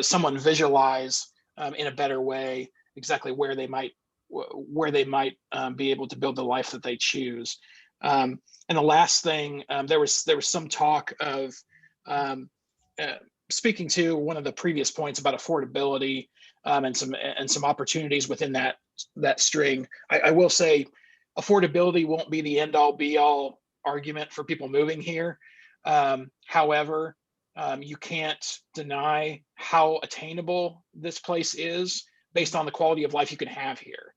someone visualize in a better way exactly where they might where they might be able to build the life that they choose. And the last thing, there was some talk of speaking to one of the previous points about affordability and some opportunities within that string. I will say affordability won't be the end all be all argument for people moving here. However, you can't deny how attainable this place is based on the quality of life you can have here.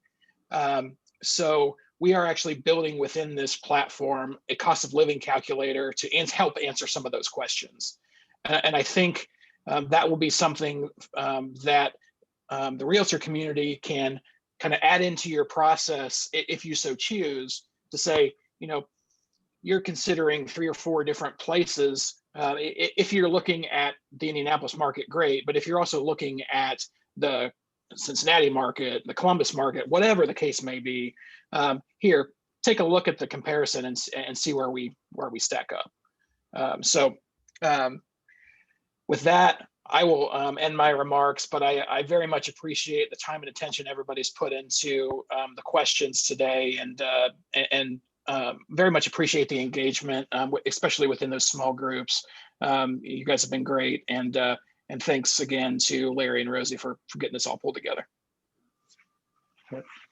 So we are actually building within this platform a cost of living calculator to help answer some of those questions. And I think that will be something that the realtor community can kind of add into your process if you so choose, to say, you're considering 3 or 4 different places. If you're looking at the Indianapolis market, great. But if you're also looking at the Cincinnati market, the Columbus market, whatever the case may be, here, take a look at the comparison and see where we stack up. So with that, I will end my remarks, but I very much appreciate the time and attention everybody's put into the questions today, and very much appreciate the engagement, especially within those small groups. You guys have been great, and thanks again to Larry and Rosie for getting this all pulled together.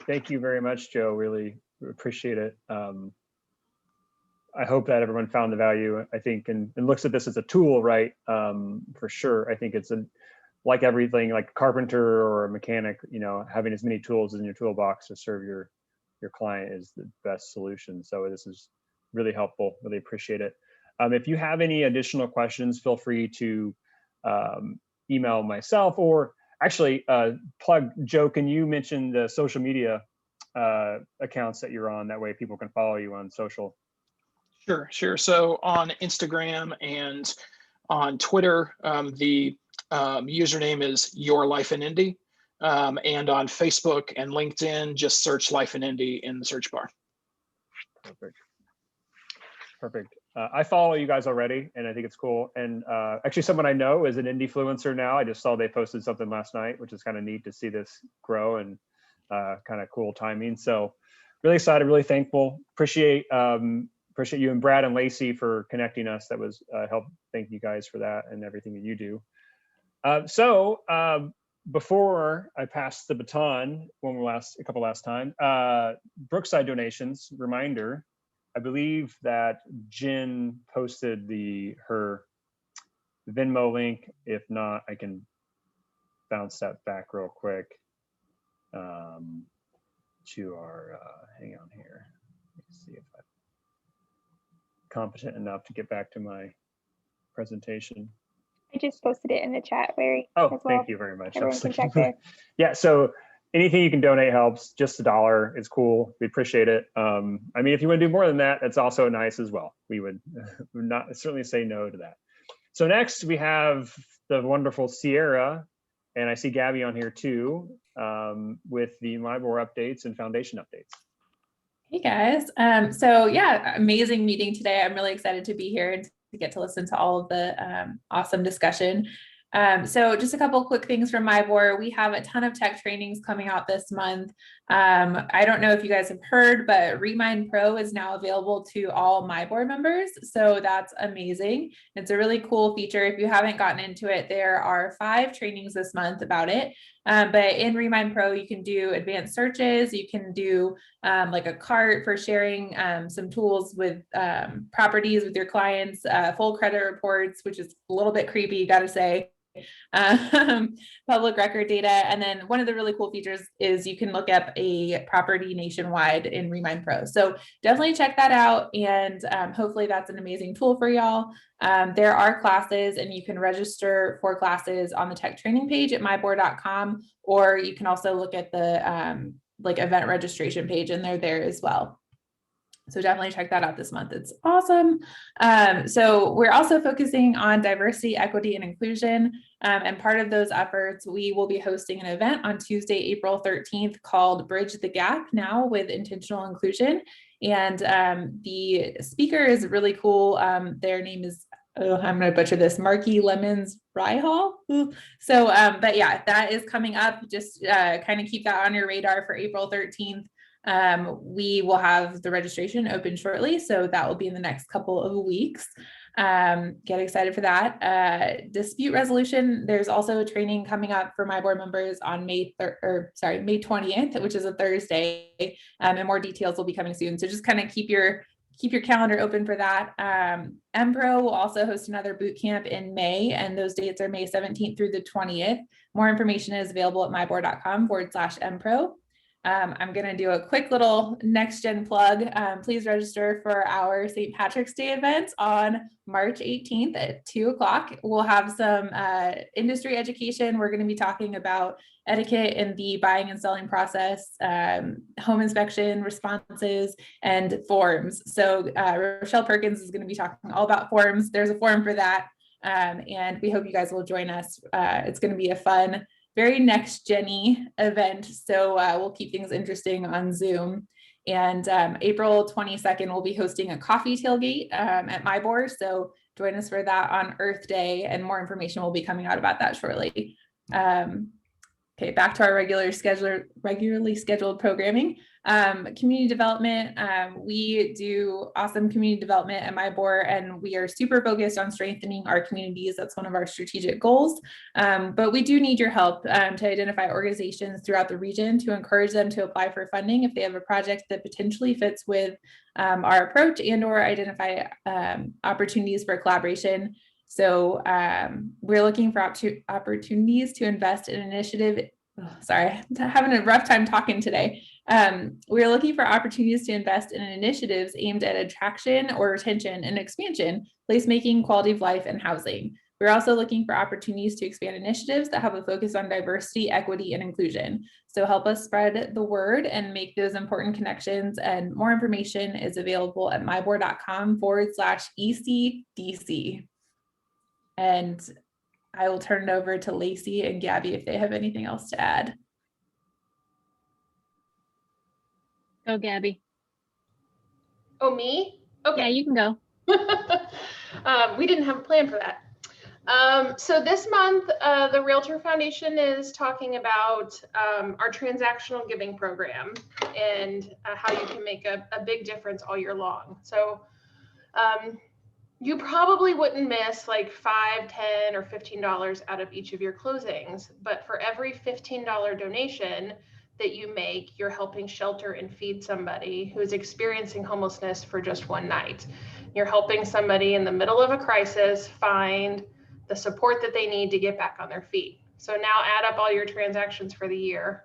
Thank you very much, Joe. Really appreciate it. I hope that everyone found the value, I think, and looks at this as a tool, right? For sure. I think it's like everything, like a carpenter or a mechanic, having as many tools in your toolbox to serve your client is the best solution. So this is really helpful. Really appreciate it. If you have any additional questions, feel free to email myself, or actually plug, Joe, can you mention the social media accounts that you're on? That way people can follow you on social. Sure. So on Instagram and on Twitter, the username is Your Life in Indy. And on Facebook and LinkedIn, just search Life in Indy in the search bar. Perfect. I follow you guys already, and I think it's cool. And actually, someone I know is an Indyfluencer now. I just saw they posted something last night, which is kind of neat to see this grow, and kind of cool timing. So really excited, really thankful. Appreciate you and Brad and Lacey for connecting us. That was help. Thank you guys for that and everything that you do. Before I pass the baton, a couple last time, Brookside donations reminder. I believe that Jen posted her Venmo link. If not, I can bounce that back real quick to our. Hang on here. Let's see if I'm competent enough to get back to my presentation. I just posted it in the chat, Larry. Oh, as well. Thank you very much. Everyone can check there. Yeah, so anything you can donate helps. Just $1 is cool. We appreciate it. I mean, if you want to do more than that, that's also nice as well. We would not certainly say no to that. So next we have the wonderful Sierra, and I see Gabby on here too, with the MyBor updates and foundation updates. Hey guys. So yeah, amazing meeting today. I'm really excited to be here and to get to listen to all of the awesome discussion. So just a couple of quick things from MyBor. We have a ton of tech trainings coming out this month. I don't know if you guys have heard, but Remind Pro is now available to all MyBor members. So that's amazing. It's a really cool feature. If you haven't gotten into it, there are 5 trainings this month about it. But in Remind Pro, you can do advanced searches. You can do like a cart for sharing some tools with properties with your clients, full credit reports, which is a little bit creepy, you got to say. Public record data. And then one of the really cool features is you can look up a property nationwide in Remind Pro. So definitely check that out. And hopefully that's an amazing tool for y'all. There are classes, and you can register for classes on the tech training page at mybor.com, or you can also look at the like event registration page, and they're there as well. So definitely check that out this month. It's awesome. So we're also focusing on diversity, equity, and inclusion. And part of those efforts, we will be hosting an event on Tuesday, April 13th called Bridge the Gap Now with Intentional Inclusion. And the speaker is really cool. Their name is oh, I'm going to butcher this, Marky Lemons Rye Hall. Ooh. So, but yeah, that is coming up. Just kind of keep that on your radar for April 13th. We will have the registration open shortly, so that will be in the next couple of weeks. Get excited for that. Dispute resolution. There's also a training coming up for my board members on May 20th, which is a Thursday, and more details will be coming soon. So just kind of keep your calendar open for that. MPRO will also host another boot camp in May, and those dates are May 17th through the 20th. More information is available at myboard.com/MPRO. I'm going to do a quick little next gen plug. Please register for our St. Patrick's Day event on March 18th at 2:00. We'll have some industry education. We're going to be talking about etiquette in the buying and selling process, home inspection responses, and forms. So Rochelle Perkins is going to be talking all about forms. There's a forum for that. And we hope you guys will join us. It's going to be a fun, very next gen-y event. So we'll keep things interesting on Zoom. And April 22nd, we'll be hosting a coffee tailgate at my board. So join us for that on Earth Day, and more information will be coming out about that shortly. Okay, back to our regularly scheduled programming. Community development. We do awesome community development at my board, and we are super focused on strengthening our communities. That's one of our strategic goals. But we do need your help to identify organizations throughout the region to encourage them to apply for funding if they have a project that potentially fits with our approach, and or identify opportunities for collaboration. So we're looking for opportunities to invest in initiative. Oh, sorry, I'm having a rough time talking today. We're looking for opportunities to invest in initiatives aimed at attraction or retention and expansion, placemaking, quality of life, and housing. We're also looking for opportunities to expand initiatives that have a focus on diversity, equity, and inclusion. So help us spread the word and make those important connections. And more information is available at myboard.com/ECDC. And I will turn it over to Lacey and Gabby if they have anything else to add. Go, Gabby. Oh, me? Okay. Yeah, you can go. We didn't have a plan for that. So this month, the Realtor Foundation is talking about our transactional giving program and how you can make a big difference all year long. So you probably wouldn't miss like $5, $10, or $15 out of each of your closings, but for every $15 donation that you make, you're helping shelter and feed somebody who's experiencing homelessness for just one night. You're helping somebody in the middle of a crisis find the support that they need to get back on their feet. So now add up all your transactions for the year,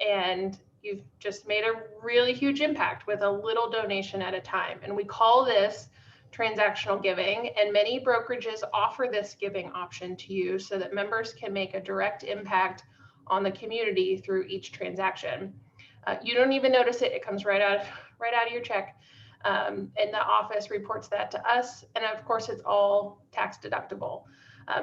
and you've just made a really huge impact with a little donation at a time. And we call this transactional giving, and many brokerages offer this giving option to you so that members can make a direct impact on the community through each transaction. You don't even notice it. It comes right out of your check. And the office reports that to us. And of course, it's all tax deductible.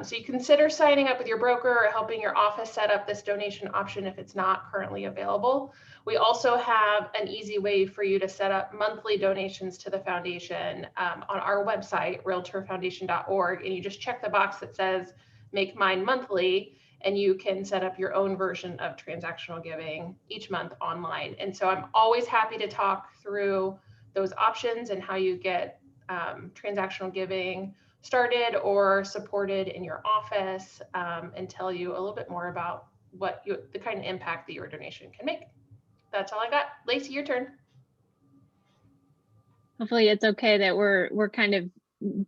So you consider signing up with your broker or helping your office set up this donation option if it's not currently available. We also have an easy way for you to set up monthly donations to the foundation on our website, realtorfoundation.org, and you just check the box that says make mine monthly, and you can set up your own version of transactional giving each month online. And so I'm always happy to talk through those options and how you get transactional giving started or supported in your office, and tell you a little bit more about the kind of impact that your donation can make. That's all I got. Lacey, your turn. Hopefully it's okay that we're kind of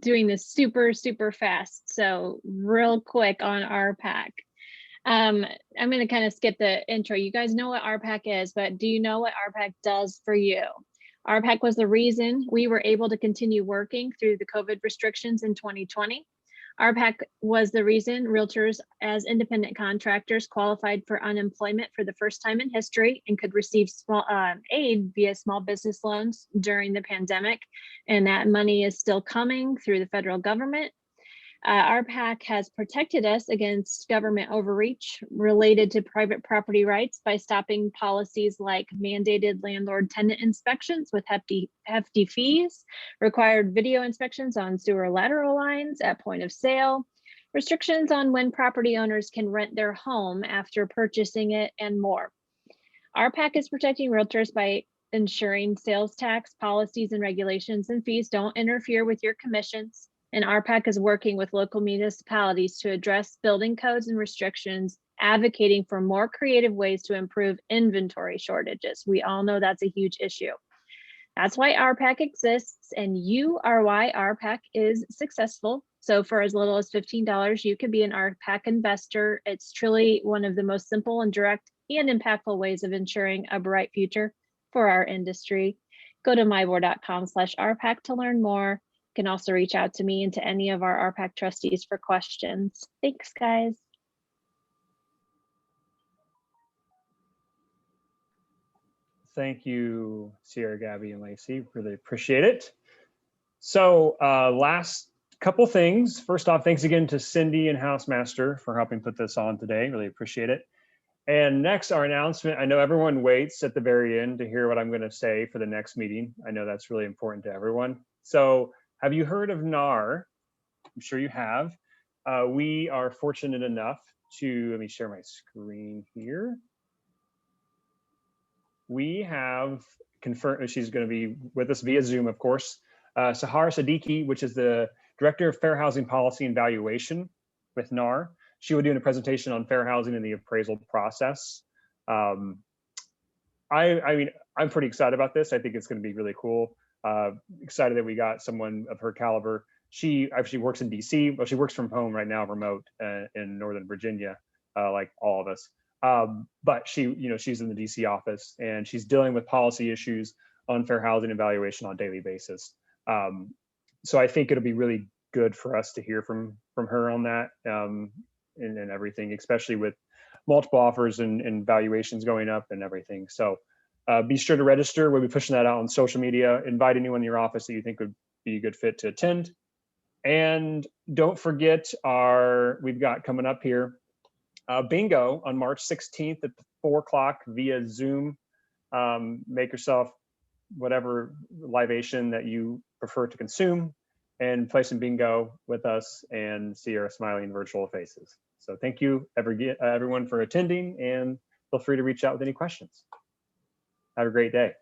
doing this super, super fast. So real quick on RPAC. I'm going to kind of skip the intro. You guys know what RPAC is, but do you know what RPAC does for you? RPAC was the reason we were able to continue working through the COVID restrictions in 2020. RPAC was the reason realtors as independent contractors qualified for unemployment for the first time in history and could receive small aid via small business loans during the pandemic. And that money is still coming through the federal government. RPAC has protected us against government overreach related to private property rights by stopping policies like mandated landlord-tenant inspections with hefty fees, required video inspections on sewer lateral lines at point of sale, restrictions on when property owners can rent their home after purchasing it, and more. RPAC is protecting realtors by ensuring sales tax policies and regulations and fees don't interfere with your commissions. And RPAC is working with local municipalities to address building codes and restrictions, advocating for more creative ways to improve inventory shortages. We all know that's a huge issue. That's why RPAC exists, and you are why RPAC is successful. So for as little as $15, you can be an RPAC investor. It's truly one of the most simple and direct and impactful ways of ensuring a bright future for our industry. Go to myboard.com/RPAC to learn more. You can also reach out to me and to any of our RPAC trustees for questions. Thanks, guys. Thank you, Sierra, Gabby, and Lacey. Really appreciate it. So last couple things. First off, thanks again to Cindy and Housemaster for helping put this on today. Really appreciate it. And next, our announcement. I know everyone waits at the very end to hear what I'm going to say for the next meeting. I know that's really important to everyone. So have you heard of NAR? I'm sure you have. We are fortunate enough to, let me share my screen here. We have confirmed, she's going to be with us via Zoom, of course, Sahar Siddiqui, which is the Director of Fair Housing Policy and Valuation with NAR. She will be doing a presentation on fair housing and the appraisal process. I mean, I'm pretty excited about this. I think it's going to be really cool. Excited that we got someone of her caliber. She actually works in DC. Well, she works from home right now, remote in Northern Virginia, like all of us. But she, you know, she's in the DC office and she's dealing with policy issues on fair housing and valuation on a daily basis. So I think it'll be really good for us to hear from her on that and everything, especially with multiple offers and valuations going up and everything. So be sure to register. We'll be pushing that out on social media. Invite anyone in your office that you think would be a good fit to attend. And don't forget we've got coming up here, bingo on March 16th at 4 o'clock via Zoom. Make yourself whatever libation that you prefer to consume and play some bingo with us and see our smiling virtual faces. So thank you everyone for attending, and feel free to reach out with any questions. Have a great day.